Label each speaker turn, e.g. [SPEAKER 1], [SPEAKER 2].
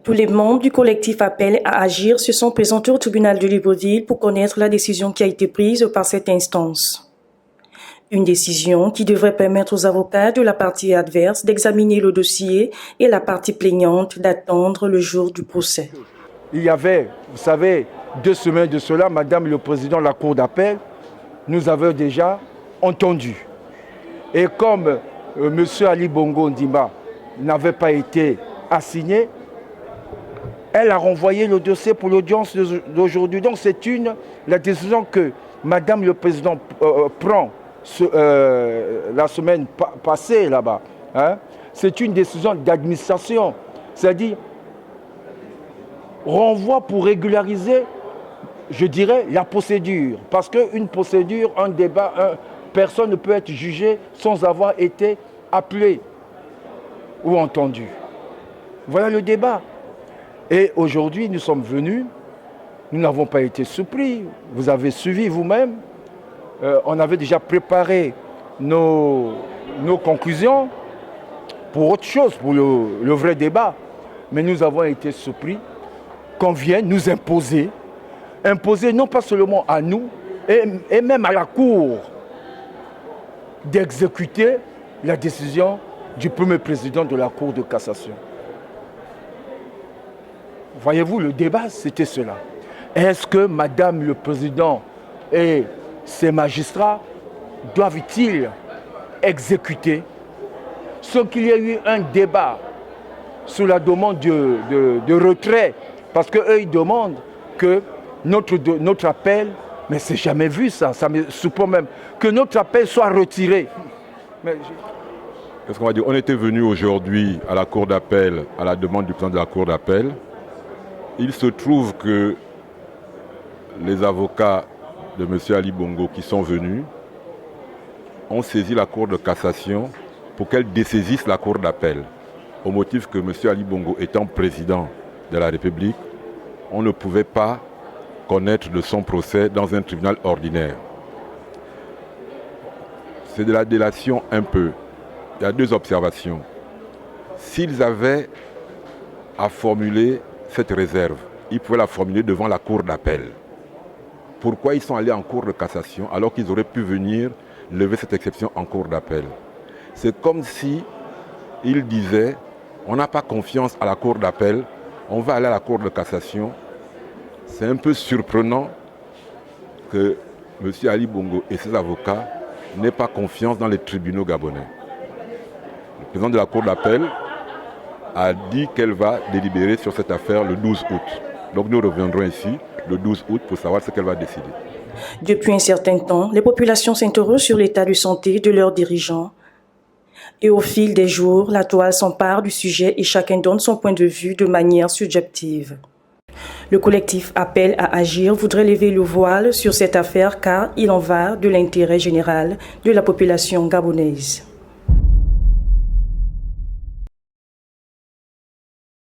[SPEAKER 1] Tous les membres du collectif Appel à agir se sont présentés au tribunal de Libreville pour connaître la décision qui a été prise par cette instance. Une décision qui devrait permettre aux avocats de la partie adverse d'examiner le dossier et la partie plaignante d'attendre le jour du procès.
[SPEAKER 2] Il y avait, vous savez, 2 semaines de cela, Madame le Président de la Cour d'appel nous avait déjà entendu. Et comme M. Ali Bongo Ondimba n'avait pas été assigné, elle a renvoyé le dossier pour l'audience d'aujourd'hui. Donc c'est la décision que Madame le Président prend la semaine passée là-bas. Hein? C'est une décision d'administration, c'est-à-dire renvoi pour régulariser, je dirais, la procédure. Parce qu'une procédure, un débat, personne ne peut être jugé sans avoir été appelé ou entendu. Voilà le débat. Et aujourd'hui, nous sommes venus, nous n'avons pas été surpris, vous avez suivi vous-même, on avait déjà préparé nos conclusions pour autre chose, pour le vrai débat. Mais nous avons été surpris qu'on vienne nous imposer non pas seulement à nous, et même à la Cour, d'exécuter la décision du premier président de la Cour de cassation. Voyez-vous, le débat, c'était cela. Est-ce que Madame le Président et ses magistrats doivent-ils exécuter ce qu'il y a eu un débat sur la demande de retrait, parce qu'eux, ils demandent que notre appel, mais c'est jamais vu ça me surprend même, que notre appel soit retiré.
[SPEAKER 3] Qu'est-ce qu'on va dire? On était venu aujourd'hui à la Cour d'appel, à la demande du président de la Cour d'appel. Il se trouve que les avocats de M. Ali Bongo qui sont venus ont saisi la Cour de cassation pour qu'elle dessaisisse la Cour d'appel, au motif que M. Ali Bongo étant président de la République, on ne pouvait pas connaître de son procès dans un tribunal ordinaire. C'est de la délation un peu. Il y a 2 observations. S'ils avaient à formuler cette réserve, ils pouvaient la formuler devant la Cour d'appel. Pourquoi ils sont allés en Cour de cassation alors qu'ils auraient pu venir lever cette exception en Cour d'appel? C'est comme si ils disaient, on n'a pas confiance à la Cour d'appel, on va aller à la Cour de cassation. C'est un peu surprenant que M. Ali Bongo et ses avocats n'aient pas confiance dans les tribunaux gabonais. Le président de la Cour d'appel a dit qu'elle va délibérer sur cette affaire le 12 août. Donc nous reviendrons ici le 12 août pour savoir ce qu'elle va décider.
[SPEAKER 1] Depuis un certain temps, les populations s'interrogent sur l'état de santé de leurs dirigeants. Et au fil des jours, la toile s'empare du sujet et chacun donne son point de vue de manière subjective. Le collectif Appel à agir voudrait lever le voile sur cette affaire car il en va de l'intérêt général de la population gabonaise.